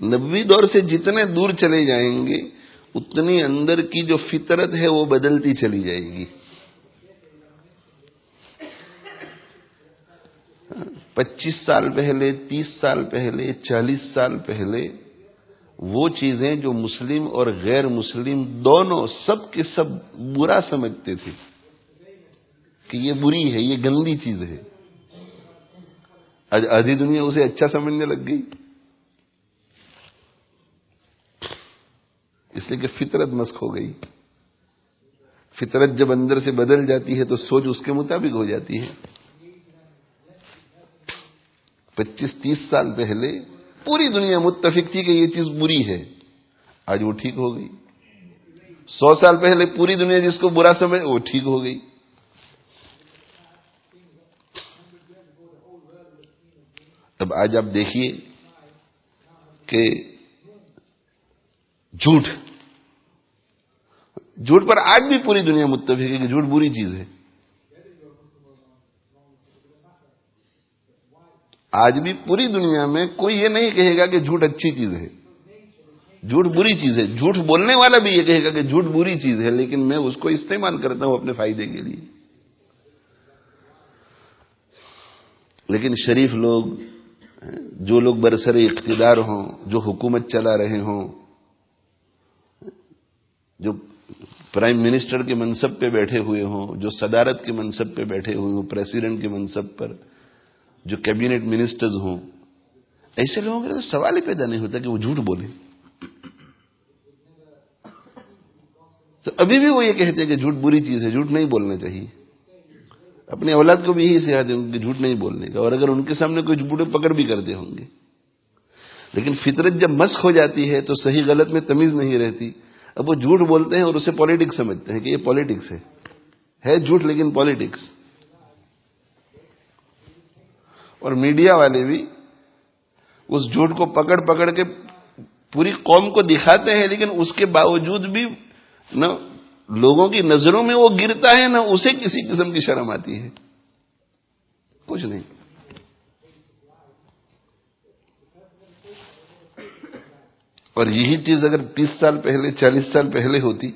نبوی دور سے جتنے دور چلے جائیں گے اتنی اندر کی جو فطرت ہے وہ بدلتی چلی جائے گی. 25 سال پہلے، 30 سال پہلے، 40 سال پہلے وہ چیزیں جو مسلم اور غیر مسلم دونوں سب کے سب برا سمجھتے تھے کہ یہ بری ہے، یہ گندی چیز ہے، آج آدھی دنیا اسے اچھا سمجھنے لگ گئی. اس لیے کہ فطرت مسخ ہو گئی. فطرت جب اندر سے بدل جاتی ہے تو سوچ اس کے مطابق ہو جاتی ہے. 25-30 سال پہلے پوری دنیا متفق تھی کہ یہ چیز بری ہے، آج وہ ٹھیک ہو گئی. 100 سال پہلے پوری دنیا جس کو برا سمجھ وہ ٹھیک ہو گئی. اب آج آپ دیکھیے کہ جھوٹ پر آج بھی پوری دنیا متفق ہے کہ جھوٹ بری چیز ہے. آج بھی پوری دنیا میں کوئی یہ نہیں کہے گا کہ جھوٹ اچھی چیز ہے، جھوٹ بری چیز ہے. جھوٹ بولنے والا بھی یہ کہے گا کہ جھوٹ بری چیز ہے، لیکن میں اس کو استعمال کرتا ہوں اپنے فائدے کے لیے. لیکن شریف لوگ، جو لوگ برسر اقتدار ہوں، جو حکومت چلا رہے ہوں، جو پرائم منسٹر کے منصب پہ بیٹھے ہوئے ہوں، جو صدارت کے منصب پہ بیٹھے ہوئے ہوں، پریزیڈنٹ کے منصب پر جو کیبنٹ منسٹرز ہوں، ایسے لوگوں کے لیے سوال ہی پیدا نہیں ہوتا کہ وہ جھوٹ بولیں. تو ابھی بھی وہ یہ کہتے ہیں کہ جھوٹ بری چیز ہے، جھوٹ نہیں بولنا چاہیے. اپنی اولاد کو بھی یہی سکھاتے ہیں کہ جھوٹ نہیں بولنے کا، اور اگر ان کے سامنے کوئی جھوٹ پکڑ بھی کرتے ہوں گے. لیکن فطرت جب مسخ ہو جاتی ہے تو صحیح غلط میں تمیز نہیں رہتی. اب وہ جھوٹ بولتے ہیں اور اسے پالیٹکس سمجھتے ہیں کہ یہ پالیٹکس ہے جھوٹ لیکن پالیٹکس. اور میڈیا والے بھی اس جھوٹ کو پکڑ کے پوری قوم کو دکھاتے ہیں، لیکن اس کے باوجود بھی نہ لوگوں کی نظروں میں وہ گرتا ہے، نہ اسے کسی قسم کی شرم آتی ہے. کچھ نہیں. اور یہی چیز اگر 30 سال پہلے، 40 سال پہلے ہوتی،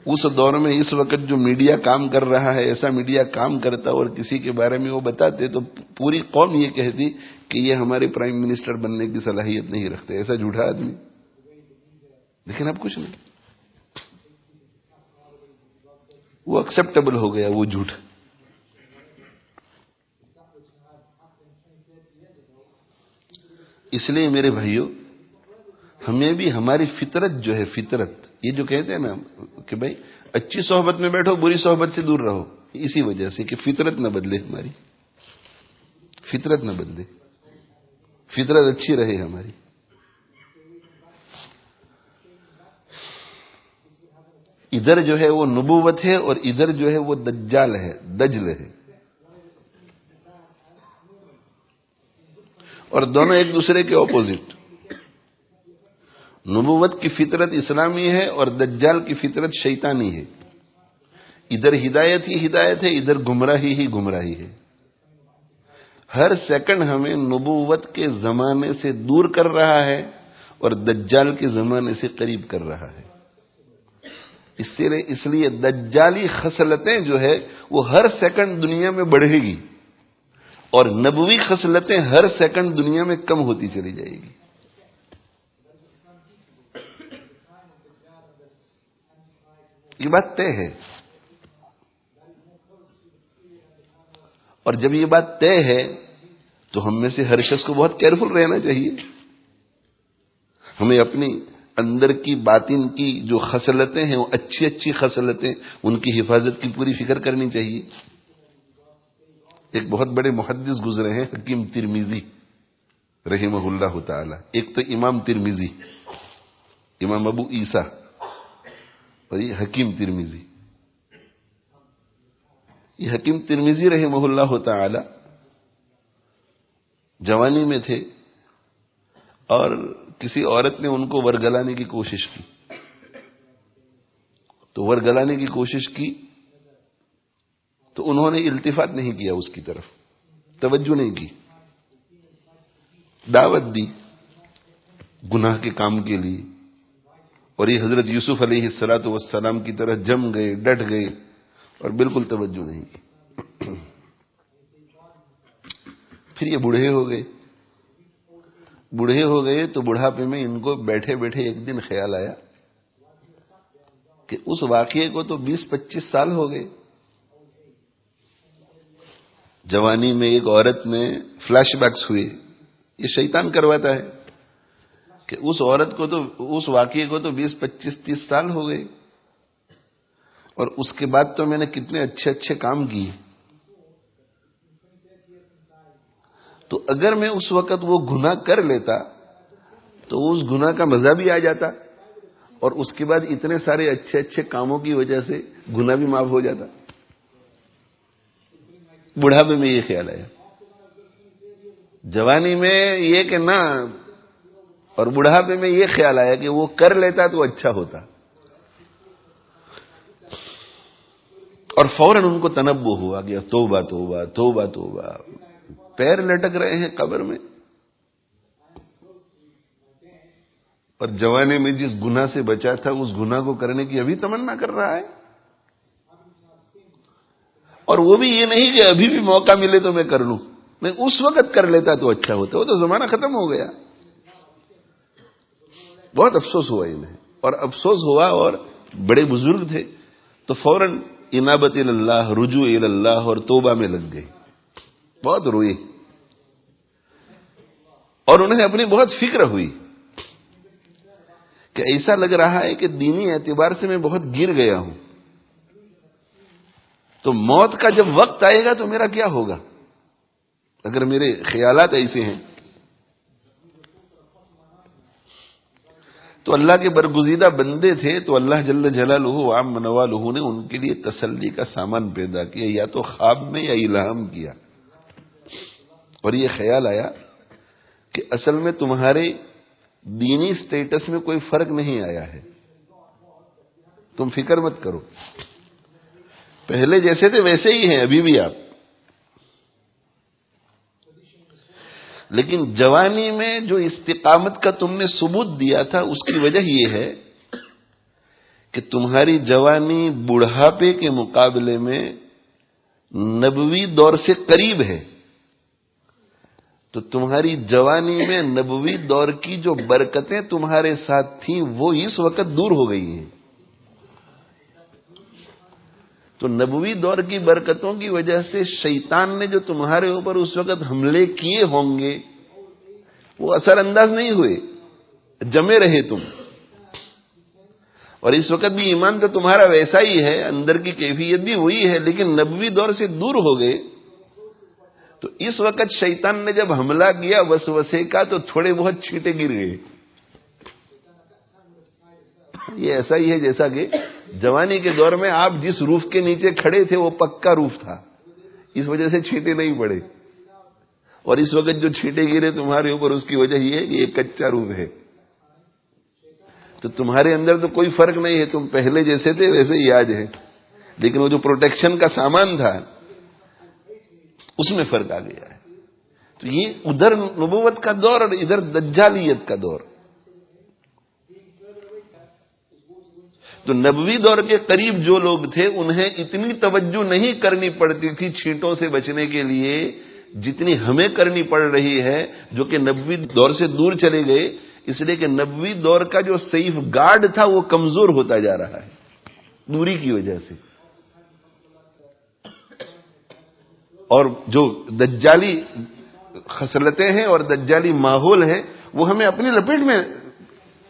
اس دور میں اس وقت جو میڈیا کام کر رہا ہے ایسا میڈیا کام کرتا اور کسی کے بارے میں وہ بتاتے تو پوری قوم یہ کہتی کہ یہ ہمارے پرائم منسٹر بننے کی صلاحیت نہیں رکھتے، ایسا جھوٹا آدمی. لیکن اب کچھ نہیں، وہ ایکسپٹیبل ہو گیا وہ جھوٹ. اس لیے میرے بھائیوں، ہمیں بھی ہماری فطرت جو ہے، فطرت یہ جو کہتے ہیں نا کہ بھائی اچھی صحبت میں بیٹھو، بری صحبت سے دور رہو، اسی وجہ سے کہ فطرت نہ بدلے، ہماری فطرت نہ بدلے، فطرت اچھی رہے ہماری. ادھر جو ہے وہ نبوت ہے اور ادھر جو ہے وہ دجال ہے، دجل ہے، اور دونوں ایک دوسرے کے اپوزٹ. نبوت کی فطرت اسلامی ہے اور دجال کی فطرت شیطانی ہے. ادھر ہدایت ہی ہدایت ہے، ادھر گمراہی ہی گمراہی ہے. ہر سیکنڈ ہمیں نبوت کے زمانے سے دور کر رہا ہے اور دجال کے زمانے سے قریب کر رہا ہے. اس لیے دجالی خصلتیں جو ہے وہ ہر سیکنڈ دنیا میں بڑھے گی اور نبوی خصلتیں ہر سیکنڈ دنیا میں کم ہوتی چلی جائے گی. یہ بات طے ہے. اور جب یہ بات طے ہے تو ہم میں سے ہر شخص کو بہت کیئرفل رہنا چاہیے. ہمیں اپنی اندر کی باطن کی جو خصلتیں ہیں وہ اچھی اچھی خصلتیں، ان کی حفاظت کی پوری فکر کرنی چاہیے. ایک بہت بڑے محدث گزرے ہیں، حکیم ترمذی رحمہ اللہ تعالی. ایک تو امام ترمذی، امام ابو عیسیٰ، اور یہ حکیم ترمذی. یہ حکیم ترمذی رحمہ اللہ تعالی جوانی میں تھے اور کسی عورت نے ان کو ورگلانے کی کوشش کی. تو ورگلانے کی کوشش کی تو انہوں نے التفات نہیں کیا، اس کی طرف توجہ نہیں کی. دعوت دی گناہ کے کام کے لیے، اور یہ حضرت یوسف علیہ الصلوۃ والسلام کی طرح جم گئے، ڈٹ گئے اور بالکل توجہ نہیں کی۔ پھر یہ بوڑھے ہو گئے، بوڑھے ہو گئے تو بڑھاپے میں ان کو بیٹھے بیٹھے ایک دن خیال آیا کہ اس واقعے کو تو 20-25 سال ہو گئے۔ جوانی میں ایک عورت میں فلیش بیکس ہوئے، یہ شیطان کرواتا ہے کہ اس عورت کو تو، اس واقعے کو تو 20-25-30 سال ہو گئے، اور اس کے بعد تو میں نے کتنے اچھے اچھے کام کیے، تو اگر میں اس وقت وہ گناہ کر لیتا تو اس گناہ کا مزہ بھی آ جاتا، اور اس کے بعد اتنے سارے اچھے اچھے کاموں کی وجہ سے گناہ بھی معاف ہو جاتا۔ بڑھاپے میں یہ خیال آیا، جوانی میں یہ کہ نہ، اور بڑھاپے میں یہ خیال آیا کہ وہ کر لیتا تو اچھا ہوتا، اور فوراً ان کو تنبؤ ہوا کہ توبہ توبہ توبہ توبہ، پیر لٹک رہے ہیں قبر میں، اور جوانے میں جس گناہ سے بچا تھا اس گناہ کو کرنے کی ابھی تمنا کر رہا ہے، اور وہ بھی یہ نہیں کہ ابھی بھی موقع ملے تو میں کر لوں، میں اس وقت کر لیتا تو اچھا ہوتا، وہ تو زمانہ ختم ہو گیا۔ بہت افسوس ہوا انہیں، اور افسوس ہوا، اور بڑے بزرگ تھے تو فوراً انابت اللہ، رجوع اللہ اور توبہ میں لگ گئے، بہت روئے، اور انہیں اپنی بہت فکر ہوئی کہ ایسا لگ رہا ہے کہ دینی اعتبار سے میں بہت گر گیا ہوں، تو موت کا جب وقت آئے گا تو میرا کیا ہوگا اگر میرے خیالات ایسے ہیں۔ تو اللہ کے برگزیدہ بندے تھے، تو اللہ جل جلالہ وعم نوالہ نے ان کے لیے تسلی کا سامان پیدا کیا، یا تو خواب میں یا الہام کیا، اور یہ خیال آیا کہ اصل میں تمہارے دینی سٹیٹس میں کوئی فرق نہیں آیا ہے، تم فکر مت کرو، پہلے جیسے تھے ویسے ہی ہیں ابھی بھی آپ، لیکن جوانی میں جو استقامت کا تم نے ثبوت دیا تھا اس کی وجہ یہ ہے کہ تمہاری جوانی بڑھاپے کے مقابلے میں نبوی دور سے قریب ہے، تو تمہاری جوانی میں نبوی دور کی جو برکتیں تمہارے ساتھ تھیں وہ اس وقت دور ہو گئی ہیں، تو نبوی دور کی برکتوں کی وجہ سے شیطان نے جو تمہارے اوپر اس وقت حملے کیے ہوں گے وہ اثر انداز نہیں ہوئے، جمے رہے تم، اور اس وقت بھی ایمان تو تمہارا ویسا ہی ہے، اندر کی کیفیت بھی وہی ہے، لیکن نبوی دور سے دور ہو گئے، تو اس وقت شیطان نے جب حملہ کیا وسوسے کا تو تھوڑے بہت چھینٹے گر گئے۔ یہ ایسا ہی ہے جیسا کہ جوانی کے دور میں آپ جس روف کے نیچے کھڑے تھے وہ پکا روف تھا، اس وجہ سے چھینٹے نہیں پڑے، اور اس وقت جو چھینٹے گرے تمہارے اوپر اس کی وجہ یہ ہے کہ یہ کچا روف ہے، تو تمہارے اندر تو کوئی فرق نہیں ہے، تم پہلے جیسے تھے ویسے ہی آج ہیں، لیکن وہ جو پروٹیکشن کا سامان تھا اس میں فرق آ گیا ہے۔ تو یہ ادھر نبوت کا دور اور ادھر دجالیت کا دور۔ تو نبوی دور کے قریب جو لوگ تھے انہیں اتنی توجہ نہیں کرنی پڑتی تھی چھینٹوں سے بچنے کے لیے جتنی ہمیں کرنی پڑ رہی ہے، جو کہ نبوی دور سے دور چلے گئے، اس لیے کہ نبوی دور کا جو سیف گارڈ تھا وہ کمزور ہوتا جا رہا ہے دوری کی وجہ سے، اور جو دجالی خصلتیں ہیں اور دجالی ماحول ہے وہ ہمیں اپنی لپیٹ میں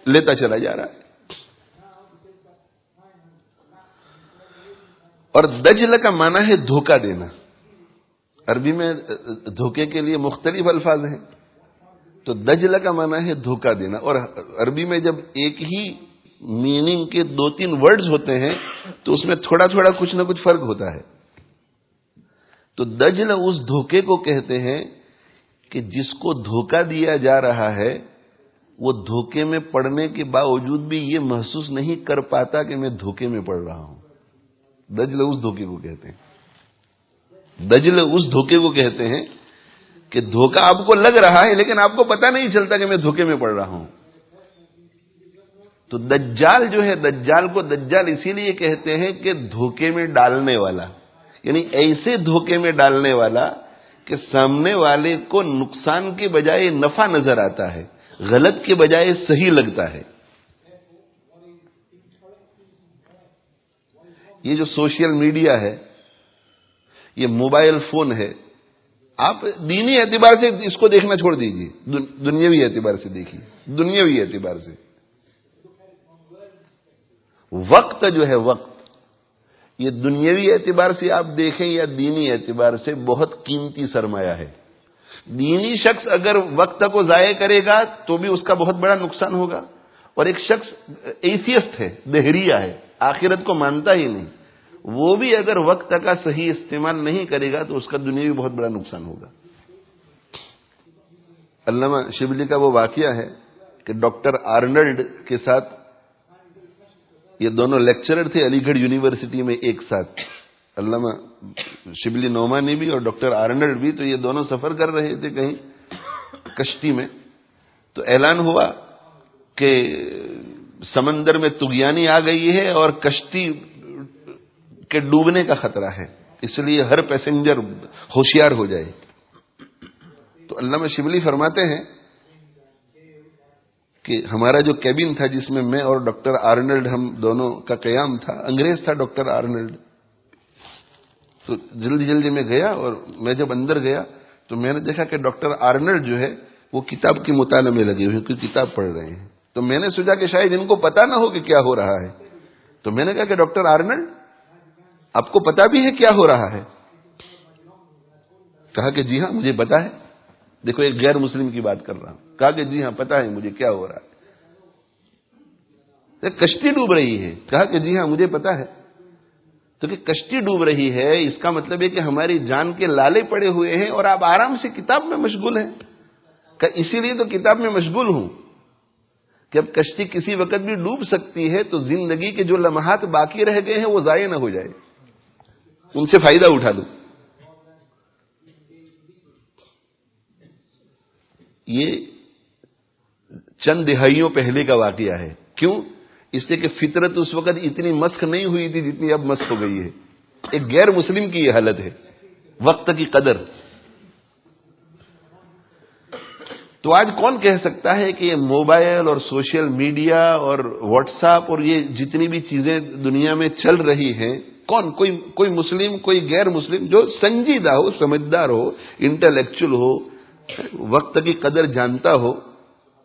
لیتا چلا جا رہا ہے۔ اور دجل کا معنی ہے دھوکہ دینا، عربی میں دھوکے کے لیے مختلف الفاظ ہیں، تو دجل کا معنی ہے دھوکہ دینا، اور عربی میں جب ایک ہی میننگ کے 2-3 ورڈز ہوتے ہیں تو اس میں تھوڑا تھوڑا کچھ نہ کچھ فرق ہوتا ہے۔ تو دجل اس دھوکے کو کہتے ہیں کہ جس کو دھوکہ دیا جا رہا ہے وہ دھوکے میں پڑنے کے باوجود بھی یہ محسوس نہیں کر پاتا کہ میں دھوکے میں پڑ رہا ہوں۔ دجل اس دھوکے کو کہتے ہیں، دجل اس دھوکے کو کہتے ہیں کہ دھوکہ آپ کو لگ رہا ہے لیکن آپ کو پتہ نہیں چلتا کہ میں دھوکے میں پڑ رہا ہوں. تو دجال جو ہے، دجال کو دجال اسی لیے کہتے ہیں کہ دھوکے میں ڈالنے والا، یعنی ایسے دھوکے میں ڈالنے والا کہ سامنے والے کو نقصان کے بجائے نفع نظر آتا ہے، غلط کے بجائے صحیح لگتا ہے. یہ جو سوشل میڈیا ہے، یہ موبائل فون ہے، آپ دینی اعتبار سے اس کو دیکھنا چھوڑ دیجیے، دنیاوی اعتبار سے دیکھیے. دنیاوی اعتبار سے وقت جو ہے، وقت، یہ دنیاوی اعتبار سے آپ دیکھیں یا دینی اعتبار سے بہت قیمتی سرمایہ ہے. دینی شخص اگر وقت کو ضائع کرے گا تو بھی اس کا بہت بڑا نقصان ہوگا، اور ایک شخص ایتھیسٹ ہے، دہریہ ہے، آخرت کو مانتا ہی نہیں، وہ بھی اگر وقت کا صحیح استعمال نہیں کرے گا تو اس کا دنیاوی بہت بڑا نقصان ہوگا. علامہ شبلی کا وہ واقعہ ہے کہ ڈاکٹر آرنلڈ کے ساتھ، یہ دونوں لیکچرر تھے علی گڑھ یونیورسٹی میں ایک ساتھ، علامہ شبلی نعمانی بھی اور ڈاکٹر آرنلڈ بھی، تو یہ دونوں سفر کر رہے تھے کہیں کشتی میں. تو اعلان ہوا کہ سمندر میں طغیانی آ گئی ہے اور کشتی کے ڈوبنے کا خطرہ ہے، اس لیے ہر پیسنجر ہوشیار ہو جائے. تو علامہ شبلی فرماتے ہیں کہ ہمارا جو کیبن تھا جس میں میں اور ڈاکٹر آرنلڈ ہم دونوں کا قیام تھا، انگریز تھا ڈاکٹر آرنلڈ. تو جلدی جلدی میں گیا، اور میں جب اندر گیا تو میں نے دیکھا کہ ڈاکٹر آرنلڈ جو ہے وہ کتاب کے مطالعے میں لگے ہوئے ہیں، کوئی کتاب پڑھ رہے ہیں. تو میں نے سوچا کہ شاید ان کو پتا نہ ہو کہ کیا ہو رہا ہے. تو میں نے کہا کہ ڈاکٹر آرنلڈ آپ کو پتا بھی ہے کیا ہو رہا ہے؟ کہا کہ جی ہاں مجھے پتا ہے. دیکھو ایک غیر مسلم کی بات کر رہا ہوں. کہا کہ جی ہاں پتا ہے مجھے کیا ہو رہا ہے. کشتی ڈوب رہی ہے. کہا کہ جی ہاں مجھے پتا ہے. تو کہ کشتی ڈوب رہی ہے اس کا مطلب ہے کہ ہماری جان کے لالے پڑے ہوئے ہیں اور آپ آرام سے کتاب میں مشغول ہیں. کہ اسی لیے تو کتاب میں مشغول ہوں کہ اب کشتی کسی وقت بھی ڈوب سکتی ہے، تو زندگی کے جو لمحات باقی رہ گئے ہیں وہ ضائع نہ ہو جائے، ان سے فائدہ اٹھا لوں. یہ چند دہائیوں پہلے کا واقعہ ہے. کیوں؟ اس سے کہ فطرت اس وقت اتنی مسخ نہیں ہوئی تھی جتنی اب مسخ ہو گئی ہے. ایک غیر مسلم کی یہ حالت ہے، وقت کی قدر. تو آج کون کہہ سکتا ہے کہ یہ موبائل اور سوشل میڈیا اور واٹس ایپ اور یہ جتنی بھی چیزیں دنیا میں چل رہی ہیں، کون، کوئی مسلم، کوئی غیر مسلم جو سنجیدہ ہو، سمجھدار ہو، انٹلیکچوئل ہو، وقت کی قدر جانتا ہو؟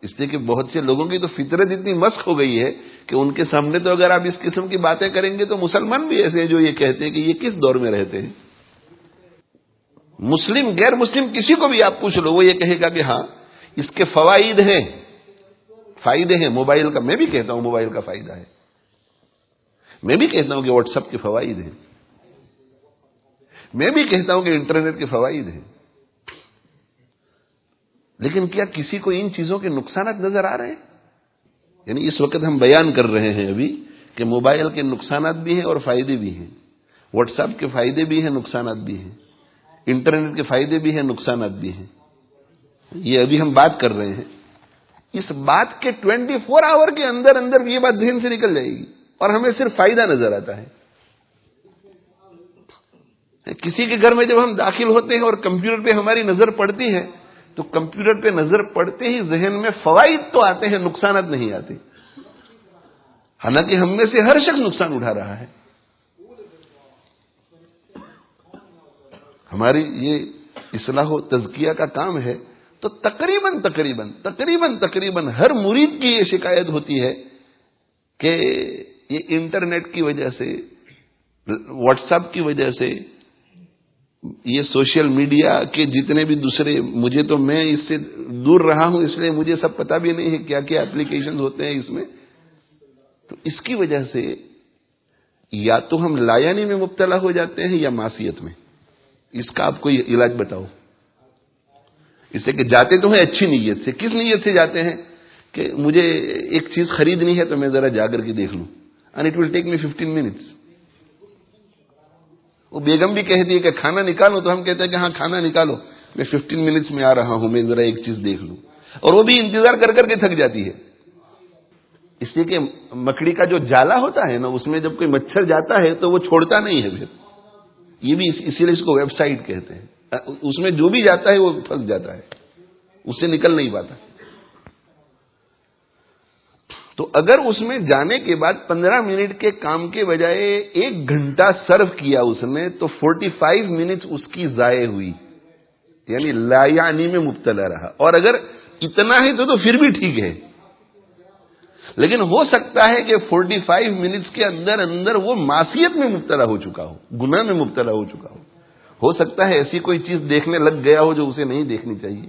اس لیے کہ بہت سے لوگوں کی تو فطرت اتنی مسخ ہو گئی ہے کہ ان کے سامنے تو اگر آپ اس قسم کی باتیں کریں گے تو مسلمان بھی ایسے ہیں جو یہ کہتے ہیں کہ یہ کس دور میں رہتے ہیں. مسلم غیر مسلم کسی کو بھی آپ پوچھ لو وہ یہ کہے گا کہ ہاں اس کے فوائد ہیں، فائدے ہیں موبائل کا. میں بھی کہتا ہوں موبائل کا فائدہ ہے، میں بھی کہتا ہوں کہ واٹس ایپ کے فوائد ہیں، میں بھی کہتا ہوں کہ انٹرنیٹ کے فوائد ہیں. لیکن کیا کسی کو ان چیزوں کے نقصانات نظر آ رہے ہیں؟ یعنی اس وقت ہم بیان کر رہے ہیں ابھی کہ موبائل کے نقصانات بھی ہیں اور فائدے بھی ہیں، واٹس ایپ کے فائدے بھی ہیں، نقصانات بھی ہیں، انٹرنیٹ کے فائدے بھی ہیں، نقصانات بھی ہیں. یہ ابھی ہم بات کر رہے ہیں. اس بات کے 24 آور کے اندر اندر یہ بات ذہن سے نکل جائے گی اور ہمیں صرف فائدہ نظر آتا ہے. کسی کے گھر میں جب ہم داخل ہوتے ہیں اور کمپیوٹر پہ ہماری نظر پڑتی ہے تو کمپیوٹر پہ نظر پڑتے ہی ذہن میں فوائد تو آتے ہیں، نقصانات نہیں آتے. حالانکہ ہم میں سے ہر شخص نقصان اٹھا رہا ہے. ہماری یہ اصلاح و تزکیہ کا کام ہے تو تقریباً ہر مرید کی یہ شکایت ہوتی ہے کہ یہ انٹرنیٹ کی وجہ سے، واٹس ایپ کی وجہ سے، یہ سوشل میڈیا کے جتنے بھی دوسرے، مجھے تو میں اس سے دور رہا ہوں اس لیے مجھے سب پتہ بھی نہیں ہے کیا کیا اپلیکیشنز ہوتے ہیں اس میں. تو اس کی وجہ سے یا تو ہم لایانی میں مبتلا ہو جاتے ہیں یا معصیت میں. اس کا آپ کو علاج بتاؤ. اس سے کہ جاتے تو ہیں اچھی نیت سے، کس نیت سے جاتے ہیں کہ مجھے ایک چیز خریدنی ہے تو میں ذرا جا کر کے دیکھ لوں، and it will take me 15 minutes. وہ بیگم بھی کہتی ہے کہ کھانا نکالو تو ہم کہتے ہیں کہ ہاں کھانا نکالو. میں 15 منٹس میں آ رہا ہوں، میں ذرا ایک چیز دیکھ لوں، اور وہ بھی انتظار کر کر کے تھک جاتی ہے. اس لیے کہ مکڑی کا جو جالا ہوتا ہے نا، اس میں جب کوئی مچھر جاتا ہے تو وہ چھوڑتا نہیں ہے پھر. یہ بھی اسی لیے اس کو ویب سائٹ کہتے ہیں. اس میں جو بھی جاتا ہے وہ پھنس جاتا ہے، اس سے نکل نہیں پاتا. تو اگر اس میں جانے کے بعد 15 منٹ کے کام کے بجائے 1 گھنٹہ سرو کیا اس نے، تو 45 منٹ اس کی ضائع ہوئی، یعنی لا یعنی میں مبتلا رہا. اور اگر اتنا ہے تو پھر بھی ٹھیک ہے، لیکن ہو سکتا ہے کہ 45 منٹس کے اندر اندر وہ معصیت میں مبتلا ہو چکا ہو، گناہ میں مبتلا ہو چکا ہو سکتا ہے ایسی کوئی چیز دیکھنے لگ گیا ہو جو اسے نہیں دیکھنی چاہیے.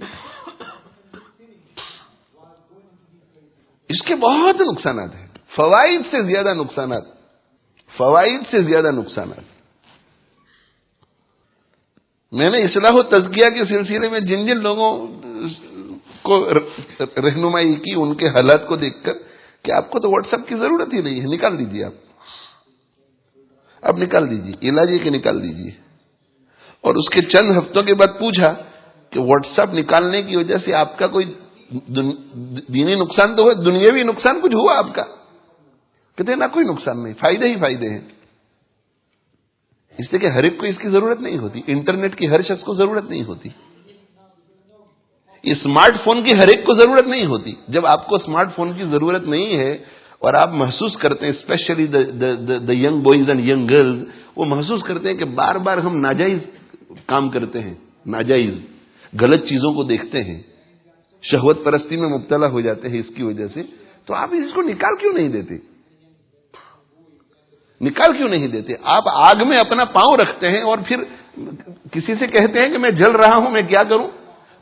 اس کے بہت نقصانات ہیں، فوائد سے زیادہ نقصانات، فوائد سے زیادہ نقصانات. میں نے اصلاح و تزکیہ کے سلسلے میں جن جن لوگوں کو رہنمائی کی، ان کے حالات کو دیکھ کر کہ آپ کو تو واٹس ایپ کی ضرورت ہی نہیں ہے، نکال دیجیے. اب نکال دیجیے، علاج ہے کہ نکال دیجیے. اور اس کے چند ہفتوں کے بعد پوچھا کہ واٹس ایپ نکالنے کی وجہ سے آپ کا کوئی دینی نقصان تو ہوا، دنیاوی نقصان کچھ ہوا آپ کا؟ کہتے ہیں نہ، کوئی نقصان نہیں، فائدے ہی فائدے ہیں. اس لیے کہ ہر ایک کو اس کی ضرورت نہیں ہوتی، انٹرنیٹ کی ہر شخص کو ضرورت نہیں ہوتی، اسمارٹ فون کی ہر ایک کو ضرورت نہیں ہوتی. جب آپ کو اسمارٹ فون کی ضرورت نہیں ہے اور آپ محسوس کرتے ہیں، especially the young boys and young girls, وہ محسوس کرتے ہیں کہ بار بار ہم ناجائز کام کرتے ہیں، ناجائز غلط چیزوں کو دیکھتے ہیں، شہوت پرستی میں مبتلا ہو جاتے ہیں اس کی وجہ سے، تو آپ اس کو نکال کیوں نہیں دیتے؟ نکال کیوں نہیں دیتے؟ آپ آگ میں اپنا پاؤں رکھتے ہیں اور پھر کسی سے کہتے ہیں کہ میں جل رہا ہوں، میں کیا کروں؟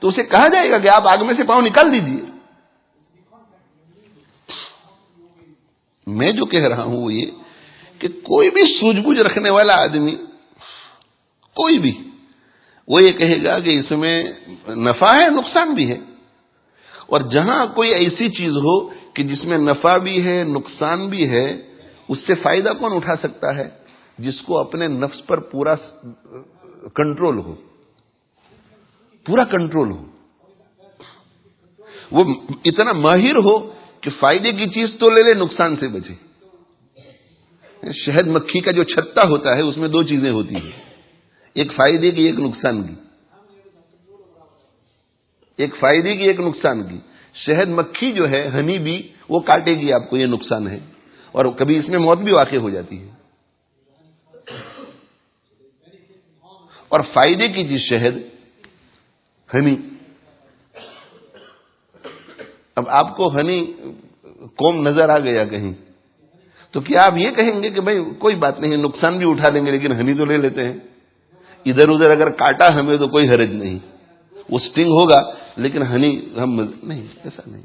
تو اسے کہا جائے گا کہ آپ آگ میں سے پاؤں نکال دیجیے. میں جو کہہ رہا ہوں وہ یہ کہ کوئی بھی سوجھ بوجھ رکھنے والا آدمی، کوئی بھی، وہ یہ کہے گا کہ اس میں نفع ہے، نقصان بھی ہے. اور جہاں کوئی ایسی چیز ہو کہ جس میں نفع بھی ہے، نقصان بھی ہے، اس سے فائدہ کون اٹھا سکتا ہے؟ جس کو اپنے نفس پر پورا کنٹرول ہو، پورا کنٹرول ہو، وہ اتنا ماہر ہو کہ فائدے کی چیز تو لے لے، نقصان سے بچے. شہد مکھی کا جو چھتا ہوتا ہے اس میں 2 چیزیں ہوتی ہیں، ایک فائدے کی، ایک نقصان کی. ایک فائدے کی، ایک نقصان کی. شہد مکھی جو ہے، ہنی بی، وہ کاٹے گی آپ کو، یہ نقصان ہے، اور کبھی اس میں موت بھی واقع ہو جاتی ہے. اور فائدے کی چیز شہد، ہنی. اب آپ کو ہنی کوم نظر آ گیا کہیں، تو کیا آپ یہ کہیں گے کہ بھائی کوئی بات نہیں، نقصان بھی اٹھا لیں گے لیکن ہنی تو لے لیتے ہیں؟ ادھر ادھر اگر کاٹا ہمیں تو کوئی حرج نہیں، وہ سٹنگ ہوگا لیکن ہنی ہم نہیں، ایسا نہیں.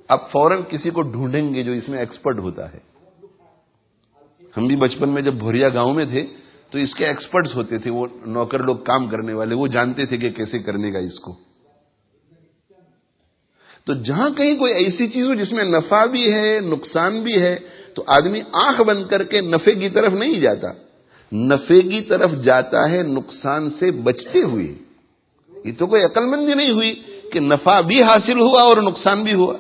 آپ فوراً کسی کو ڈھونڈیں گے جو اس میں ایکسپرٹ ہوتا ہے. ہم بھی بچپن میں جب بھوریا گاؤں میں تھے تو اس کے ایکسپرٹس ہوتے تھے، وہ نوکر لوگ کام کرنے والے، وہ جانتے تھے کہ کیسے کرنے کا اس کو. تو جہاں کہیں کوئی ایسی چیز ہو جس میں نفع بھی ہے، نقصان بھی ہے، تو آدمی آنکھ بند کر کے نفع کی طرف نہیں جاتا، نفع کی طرف جاتا ہے نقصان سے بچتے ہوئے. یہ تو کوئی عقل مندی نہیں ہوئی کہ نفع بھی حاصل ہوا اور نقصان بھی ہوا.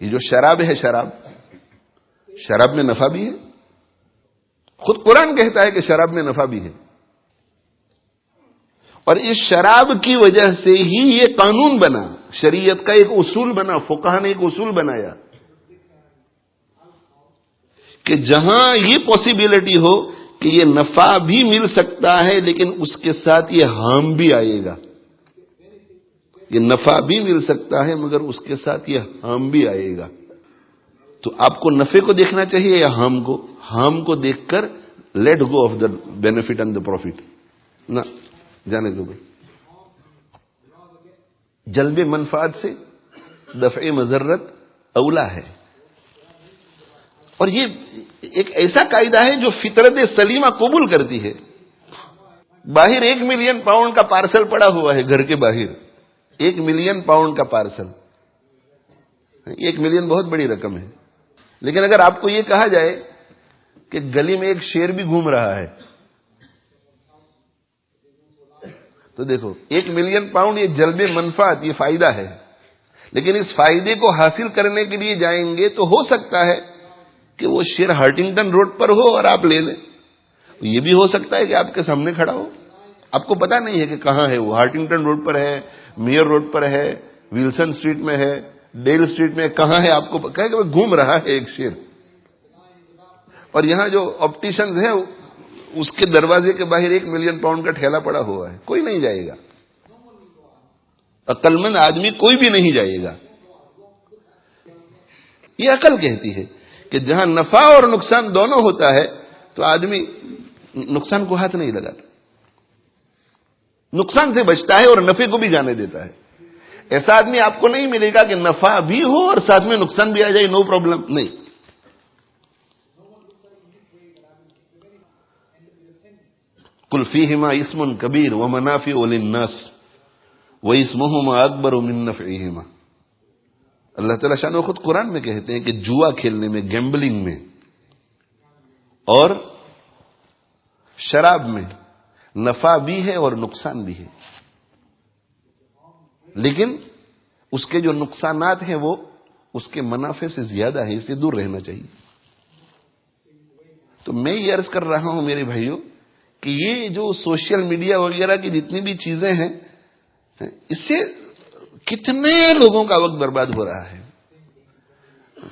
یہ جو شراب ہے، شراب میں نفع بھی ہے، خود قرآن کہتا ہے کہ شراب میں نفع بھی ہے. اور اس شراب کی وجہ سے ہی یہ قانون بنا، شریعت کا ایک اصول بنا، فقہا نے ایک اصول بنایا کہ جہاں یہ پاسبلٹی ہو کہ یہ نفع بھی مل سکتا ہے لیکن اس کے ساتھ یہ ہارم بھی آئے گا. یہ نفع بھی مل سکتا ہے مگر اس کے ساتھ یہ ہارم بھی آئے گا. تو آپ کو نفع کو دیکھنا چاہیے یا ہارم کو؟ ہارم کو دیکھ کر let go of the benefit and the profit. نہ جانے دو بھائی. جلب منفعت سے دفع مضرت اولا ہے. اور یہ ایک ایسا قاعدہ ہے جو فطرت سلیمہ قبول کرتی ہے. باہر 1 ملین پاؤنڈ کا پارسل پڑا ہوا ہے گھر کے باہر، 1 ملین پاؤنڈ کا پارسل. 1 ملین بہت بڑی رقم ہے، لیکن اگر آپ کو یہ کہا جائے کہ گلی میں ایک شیر بھی گھوم رہا ہے تو دیکھو 1,000,000 پاؤنڈ یہ جلب منفعت، یہ فائدہ ہے، لیکن اس فائدے کو حاصل کرنے کے لیے جائیں گے تو ہو سکتا ہے کہ وہ شیئر ہارٹنگٹن روڈ پر ہو اور آپ لے لیں، یہ بھی ہو سکتا ہے کہ آپ کے سامنے کھڑا ہو، آپ کو پتا نہیں ہے کہ کہاں ہے وہ، ہارٹنگٹن روڈ پر ہے، میئر روڈ پر ہے، ویلسن اسٹریٹ میں ہے، ڈیل اسٹریٹ میں کہاں ہے، آپ کو کہے کہ وہ گھوم رہا ہے ایک شیئر، اور یہاں جو آپٹیشنز ہیں اس کے دروازے کے باہر 1,000,000 پاؤنڈ کا ٹھیلا پڑا ہوا ہے، کوئی نہیں جائے گا، عقل مند آدمی کوئی بھی نہیں جائے گا۔ یہ عقل کہتی ہے کہ جہاں نفع اور نقصان دونوں ہوتا ہے تو آدمی نقصان کو ہاتھ نہیں لگاتا، نقصان سے بچتا ہے اور نفع کو بھی جانے دیتا ہے۔ ایسا آدمی آپ کو نہیں ملے گا کہ نفع بھی ہو اور ساتھ میں نقصان بھی آ جائے، نو پرابلم، نہیں۔ قل فیہما اسم کبیر ومنافع للناس واسمہما اکبر من نفعہما۔ اللہ تعالیٰ شان و خود قرآن میں کہتے ہیں کہ جوا کھیلنے میں، گیمبلنگ میں اور شراب میں نفع بھی ہے اور نقصان بھی ہے، لیکن اس کے جو نقصانات ہیں وہ اس کے منافع سے زیادہ ہیں، اس سے دور رہنا چاہیے۔ تو میں یہ عرض کر رہا ہوں میرے بھائیوں کہ یہ جو سوشل میڈیا وغیرہ کی جتنی بھی چیزیں ہیں، اس سے کتنے لوگوں کا وقت برباد ہو رہا ہے،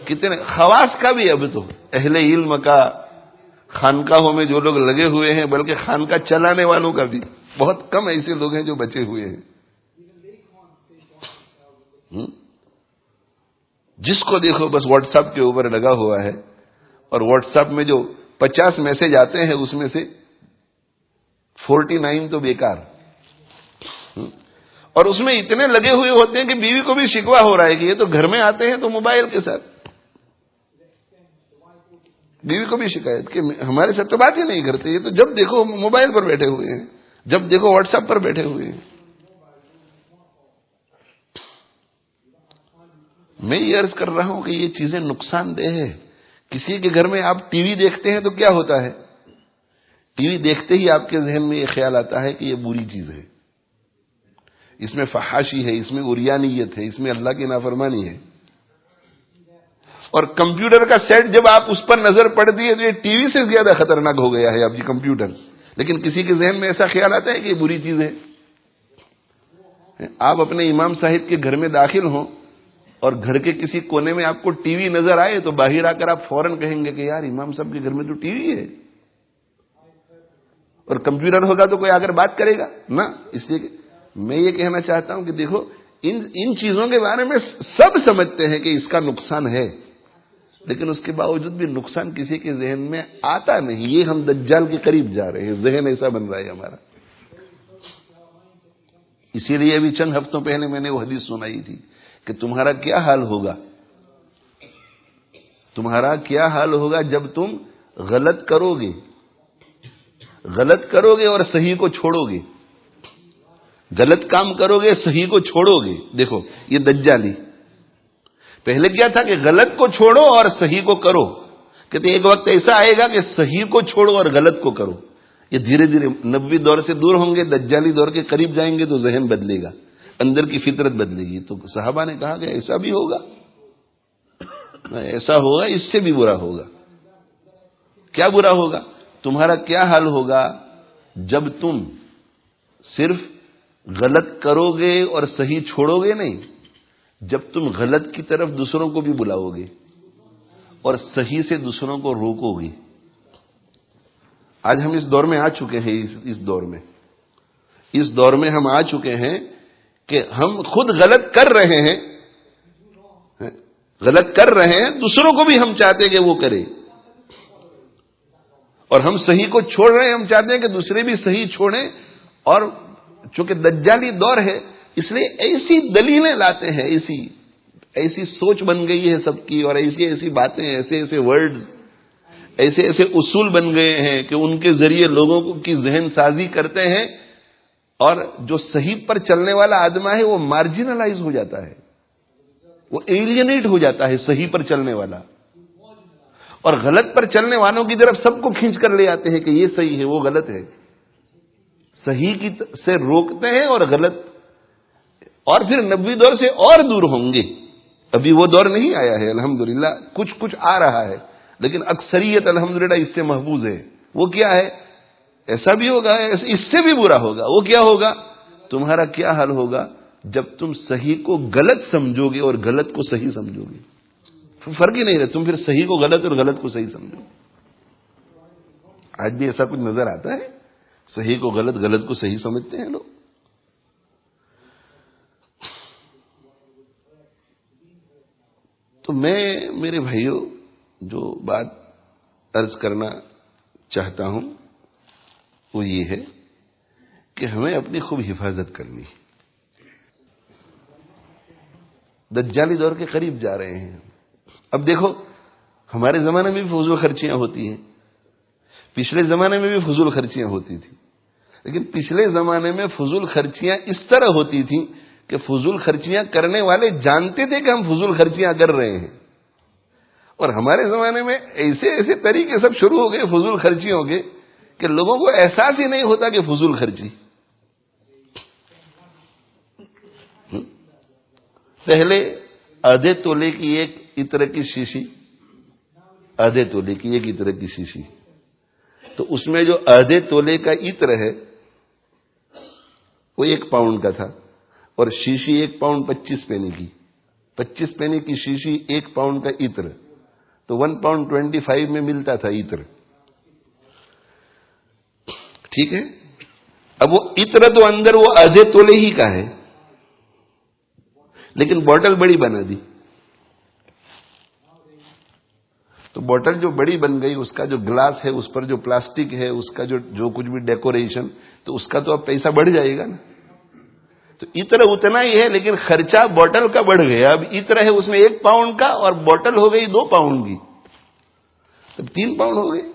کتنے خواص کا بھی، اب تو اہل علم کا، خانقاہوں میں جو لوگ لگے ہوئے ہیں، بلکہ خانقاہ چلانے والوں کا بھی بہت کم ایسے لوگ ہیں جو بچے ہوئے ہیں۔ جس کو دیکھو بس واٹس ایپ کے اوپر لگا ہوا ہے، اور واٹس ایپ میں جو 50 میسج آتے ہیں اس میں سے 49 تو بیکار، اور اس میں اتنے لگے ہوئے ہوتے ہیں کہ بیوی کو بھی شکوہ ہو رہا ہے کہ یہ تو گھر میں آتے ہیں تو موبائل کے ساتھ، بیوی کو بھی شکایت کہ ہمارے ساتھ تو بات ہی نہیں کرتے، یہ تو جب دیکھو موبائل پر بیٹھے ہوئے ہیں، جب دیکھو واٹس ایپ پر بیٹھے ہوئے ہیں۔ میں یہ عرض کر رہا ہوں کہ یہ چیزیں نقصان دہ ہے۔ کسی کے گھر میں آپ ٹی وی دیکھتے ہیں تو کیا ہوتا ہے، ٹی وی دیکھتے ہی آپ کے ذہن میں یہ خیال آتا ہے کہ یہ بری چیز ہے، اس میں فحاشی ہے، اس میں عریانیت ہے، اس میں اللہ کی نافرمانی ہے۔ اور کمپیوٹر کا سیٹ جب آپ اس پر نظر پڑتی ہے تو یہ ٹی وی سے زیادہ خطرناک ہو گیا ہے اب یہ کمپیوٹر، لیکن کسی کے ذہن میں ایسا خیال آتا ہے کہ یہ بری چیز ہے۔ آپ اپنے امام صاحب کے گھر میں داخل ہوں اور گھر کے کسی کونے میں آپ کو ٹی وی نظر آئے تو باہر آ کر آپ فوراً کہیں گے کہ یار امام صاحب کے گھر میں تو ٹی وی ہے، اور کمپیوٹر ہوگا تو کوئی آ کر بات کرے گا نا۔ اس لیے میں یہ کہنا چاہتا ہوں کہ دیکھو ان چیزوں کے بارے میں سب سمجھتے ہیں کہ اس کا نقصان ہے، لیکن اس کے باوجود بھی نقصان کسی کے ذہن میں آتا نہیں۔ یہ ہم دجال کے قریب جا رہے ہیں، ذہن ایسا بن رہا ہے ہمارا۔ اسی لیے ابھی چند ہفتوں پہلے میں نے وہ حدیث سنائی تھی کہ تمہارا کیا حال ہوگا، تمہارا کیا حال ہوگا جب تم غلط کرو گے اور صحیح کو چھوڑو گے، غلط کام کرو گے صحیح کو چھوڑو گے۔ دیکھو یہ دجالی پہلے کیا تھا کہ غلط کو چھوڑو اور صحیح کو کرو، کہتے ایک وقت ایسا آئے گا کہ صحیح کو چھوڑو اور غلط کو کرو۔ یہ دھیرے دھیرے نبوی دور سے دور ہوں گے، دجالی دور کے قریب جائیں گے تو ذہن بدلے گا، اندر کی فطرت بدلے گی۔ تو صحابہ نے کہا کہ ایسا بھی ہوگا، ایسا ہوگا، اس سے بھی برا ہوگا۔ کیا برا ہوگا؟ تمہارا کیا حال ہوگا جب تم صرف غلط کرو گے اور صحیح چھوڑو گے نہیں، جب تم غلط کی طرف دوسروں کو بھی بلاؤ گے اور صحیح سے دوسروں کو روکو گے۔ آج ہم اس دور میں آ چکے ہیں، اس دور میں ہم آ چکے ہیں کہ ہم خود غلط کر رہے ہیں، دوسروں کو بھی ہم چاہتے ہیں کہ وہ کرے، اور ہم صحیح کو چھوڑ رہے ہیں، ہم چاہتے ہیں کہ دوسرے بھی صحیح چھوڑیں۔ اور چونکہ دجالی دور ہے اس لیے ایسی دلیلیں لاتے ہیں، ایسی سوچ بن گئی ہے سب کی، اور ایسی باتیں، ایسے ورڈز، ایسے اصول بن گئے ہیں کہ ان کے ذریعے لوگوں کی ذہن سازی کرتے ہیں، اور جو صحیح پر چلنے والا آدمی ہے وہ مارجنلائز ہو جاتا ہے، وہ ایلینیٹ ہو جاتا ہے صحیح پر چلنے والا، اور غلط پر چلنے والوں کی طرف سب کو کھینچ کر لے آتے ہیں کہ یہ صحیح ہے وہ غلط ہے، صحیح کی سے روکتے ہیں اور غلط، اور پھر نبوی دور سے اور دور ہوں گے. ابھی وہ دور نہیں آیا ہے الحمدللہ، کچھ کچھ آ رہا ہے، لیکن اکثریت الحمدللہ اس سے محفوظ ہے. وہ کیا ہے؟ ایسا بھی ہوگا، اس سے بھی برا ہوگا. وہ کیا ہوگا؟ تمہارا کیا حال ہوگا جب تم صحیح کو غلط سمجھو گے اور غلط کو صحیح سمجھو گے. فرق ہی نہیں رہتا، تم پھر صحیح کو غلط اور غلط کو صحیح سمجھو. آج بھی ایسا کچھ نظر آتا ہے، صحیح کو غلط، غلط کو صحیح سمجھتے ہیں لوگ. تو میں میرے بھائیوں جو بات عرض کرنا چاہتا ہوں وہ یہ ہے کہ ہمیں اپنی خوب حفاظت کرنی ہے. دجالی دور کے قریب جا رہے ہیں. اب دیکھو، ہمارے زمانے میں بھی فضول خرچیاں ہوتی ہیں، پچھلے زمانے میں بھی فضول خرچیاں ہوتی تھی، لیکن پچھلے زمانے میں فضول خرچیاں اس طرح ہوتی تھیں کہ فضول خرچیاں کرنے والے جانتے تھے کہ ہم فضول خرچیاں کر رہے ہیں. اور ہمارے زمانے میں ایسے ایسے طریقے سب شروع ہو گئے فضول خرچیوں کے کہ لوگوں کو احساس ہی نہیں ہوتا کہ فضول خرچی. پہلے آدھے تولے کی ایک عطر کی شیشی، آدھے تولے کی ایک عطر کی شیشی، تو اس میں جو آدھے تولے کا عطر ہے وہ 1 پاؤنڈ کا تھا، اور شیشی 1 پاؤنڈ 25 پینی کی. 25 پینی کی شیشی، 1 پاؤنڈ کا عطر، تو 1 پاؤنڈ 25 میں ملتا تھا عطر. ٹھیک ہے. اب وہ عطر تو اندر وہ آدھے تولے ہی کا ہے، لیکن بوٹل بڑی بنا دی. تو بوٹل جو بڑی بن گئی، اس کا جو گلاس ہے، اس پر جو پلاسٹک ہے، اس کا جو کچھ بھی ڈیکوریشن، تو اس کا تو اب پیسہ بڑھ جائے گا نا. تو عطر اتنا ہی ہے، لیکن خرچہ بوٹل کا بڑھ گیا. اب عطر ہے اس میں 1 پاؤنڈ کا، اور بوٹل ہو گئی 2 پاؤنڈ کی، تب 3 پاؤنڈ ہو گئے.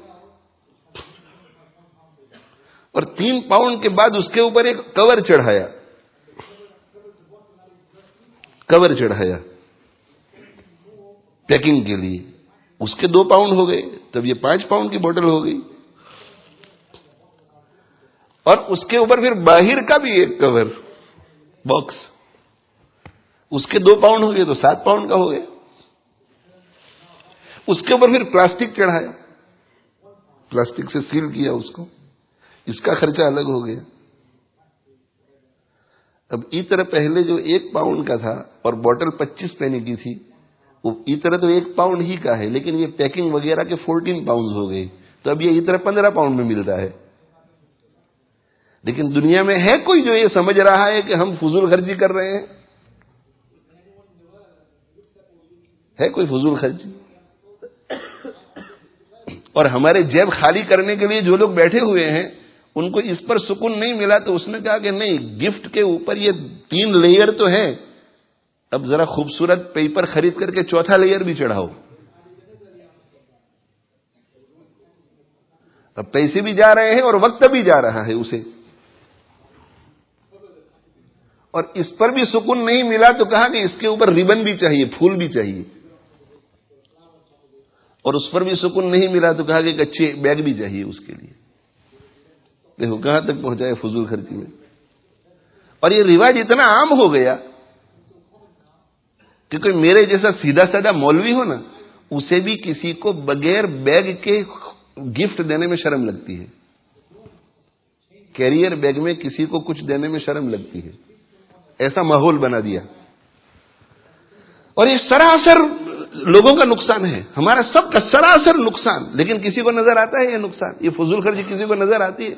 اور 3 پاؤنڈ کے بعد اس کے اوپر ایک کور چڑھایا، کور چڑھایا پیکنگ کے لیے، اس کے 2 پاؤنڈ ہو گئے. تب یہ 5 پاؤنڈ کی بوٹل ہو گئی. اور اس کے اوپر پھر باہر کا بھی ایک کور باکس، اس کے 2 پاؤنڈ ہو گئے، تو 7 پاؤنڈ کا ہو گیا. اس کے اوپر پھر پلاسٹک چڑھایا، پلاسٹک سے سیل کیا اس کو، اس کا خرچہ الگ ہو گیا. اب عطر پہلے جو 1 پاؤنڈ کا تھا اور بوٹل 25 پینی کی تھی، وہ عطر تو 1 پاؤنڈ ہی کا ہے، لیکن یہ پیکنگ وغیرہ کے 14 پاؤنڈ ہو گئی. تو اب یہ عطر 15 پاؤنڈ میں ملتا ہے. لیکن دنیا میں ہے کوئی جو یہ سمجھ رہا ہے کہ ہم فضول خرچی کر رہے ہیں؟ ہے کوئی فضول خرچی؟ اور ہمارے جیب خالی کرنے کے لیے جو لوگ بیٹھے ہوئے ہیں، ان کو اس پر سکون نہیں ملا، تو اس نے کہا کہ نہیں، گفٹ کے اوپر یہ 3 لیئر تو ہے، اب ذرا خوبصورت پیپر خرید کر کے 4تھا لیئر بھی چڑھاؤ. اب پیسے بھی جا رہے ہیں اور وقت بھی جا رہا ہے اسے. اور اس پر بھی سکون نہیں ملا تو کہا کہ اس کے اوپر ریبن بھی چاہیے، پھول بھی چاہیے. اور اس پر بھی سکون نہیں ملا تو کہا کہ ایک اچھی بیگ بھی چاہیے اس کے لیے. دیکھو کہاں تک پہنچائے فضول خرچی میں. اور یہ رواج اتنا عام ہو گیا کہ کوئی میرے جیسا سیدھا سادہ مولوی ہو نا، اسے بھی کسی کو بغیر بیگ کے گفٹ دینے میں شرم لگتی ہے. کیریئر بیگ میں کسی کو کچھ دینے میں شرم لگتی ہے. ایسا ماحول بنا دیا. اور یہ سراسر لوگوں کا نقصان ہے، ہمارا سب کا سراسر نقصان. لیکن کسی کو نظر آتا ہے یہ نقصان، یہ فضول خرچی کسی کو نظر آتی ہے؟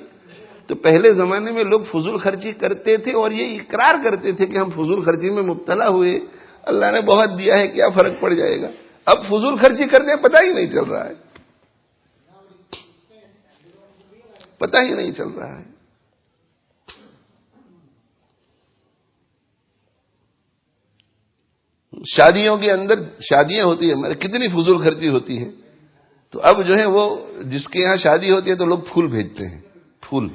تو پہلے زمانے میں لوگ فضول خرچی کرتے تھے اور یہ اقرار کرتے تھے کہ ہم فضول خرچی میں مبتلا ہوئے، اللہ نے بہت دیا ہے، کیا فرق پڑ جائے گا. اب فضول خرچی کرتے ہیں، پتہ ہی نہیں چل رہا ہے، پتہ ہی نہیں چل رہا ہے. شادیوں کے اندر شادیاں ہوتی ہیں ہمارے، کتنی فضول خرچی ہوتی ہے. تو اب جو ہے وہ جس کے یہاں شادی ہوتی ہے تو لوگ پھول بھیجتے ہیں، پھول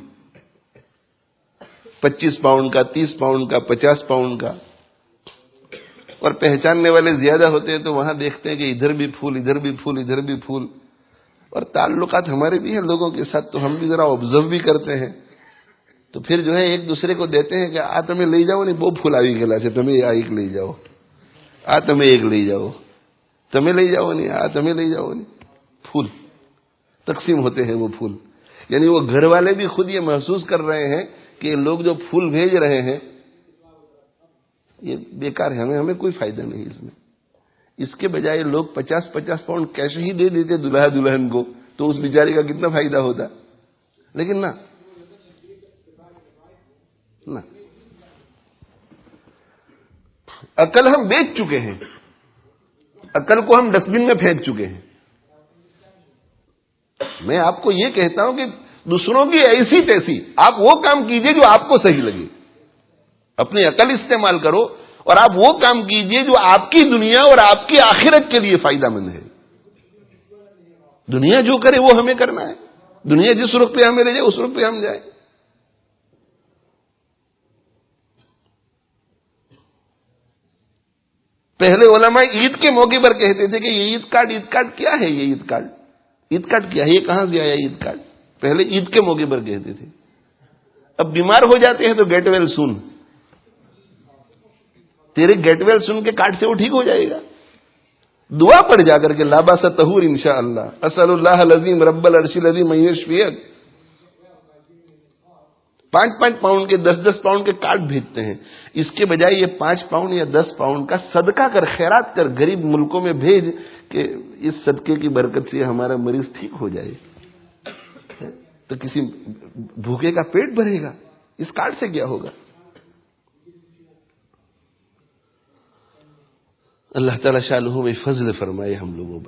25 پاؤنڈ کا، 30 پاؤنڈ کا، 50 پاؤنڈ کا. اور پہچاننے والے زیادہ ہوتے ہیں تو وہاں دیکھتے ہیں کہ ادھر بھی پھول، ادھر بھی پھول، ادھر بھی پھول. اور تعلقات ہمارے بھی ہیں لوگوں کے ساتھ، تو ہم بھی ذرا آبزرو بھی کرتے ہیں تو پھر جو ہے ایک دوسرے کو دیتے ہیں کہ آ تمہیں لے جاؤ نہیں بہت پھول آئی گلا سے تمہیں ایک لے جاؤ آ تمہیں ایک لے جاؤ تمہیں لے جاؤ نہیں آ تمہیں لے جاؤ نہیں پھول تقسیم ہوتے ہیں وہ پھول. یعنی وہ گھر والے بھی خود یہ محسوس کر رہے ہیں کہ لوگ جو پھول بھیج رہے ہیں یہ بیکار ہے, ہمیں کوئی فائدہ نہیں اس میں. اس کے بجائے لوگ 50-50 پاؤنڈ کیش ہی دے دیتے دلہا دلہن کو تو اس بیچارے کا کتنا فائدہ ہوتا. لیکن نہ عقل ہم بیچ چکے ہیں, عقل کو ہم ڈسٹ بن میں پھینک چکے ہیں. میں آپ کو یہ کہتا ہوں کہ دوسروں کی ایسی تیسی آپ وہ کام کیجئے جو آپ کو صحیح لگے, اپنی عقل استعمال کرو اور آپ وہ کام کیجئے جو آپ کی دنیا اور آپ کی آخرت کے لیے فائدہ مند ہے. دنیا جو کرے وہ ہمیں کرنا ہے, دنیا جس رخ پہ ہمیں لے جائے اس رخ پہ ہم جائیں. پہلے علماء عید کے موقع پر کہتے تھے کہ یہ عید کارڈ کیا ہے, یہ عید کارڈ کیا ہے, یہ کہاں سے آیا عید کارڈ. پہلے عید کے موقع پر کہتے تھے. اب بیمار ہو جاتے ہیں تو گیٹ ویل سون, تیرے گیٹ ویل سون کے کارڈ سے وہ ٹھیک ہو جائے گا. دعا پڑ جا کر کے لابا سا طہور انشاءاللہ اسأل اللہ العظیم رب العرش العظیم ان یشفیک. 5-5 پاؤنڈ کے 10-10 پاؤنڈ کے کارڈ بھیجتے ہیں. اس کے بجائے یہ 5 پاؤنڈ یا 10 پاؤنڈ کا صدقہ کر, خیرات کر, غریب ملکوں میں بھیج کہ اس صدقے کی برکت سے ہمارا مریض ٹھیک ہو جائے تو کسی بھوکے کا پیٹ بھرے گا. اس کارڈ سے کیا ہوگا؟ اللہ تعالی شانہ میں فضل فرمائے ہم لوگوں پر.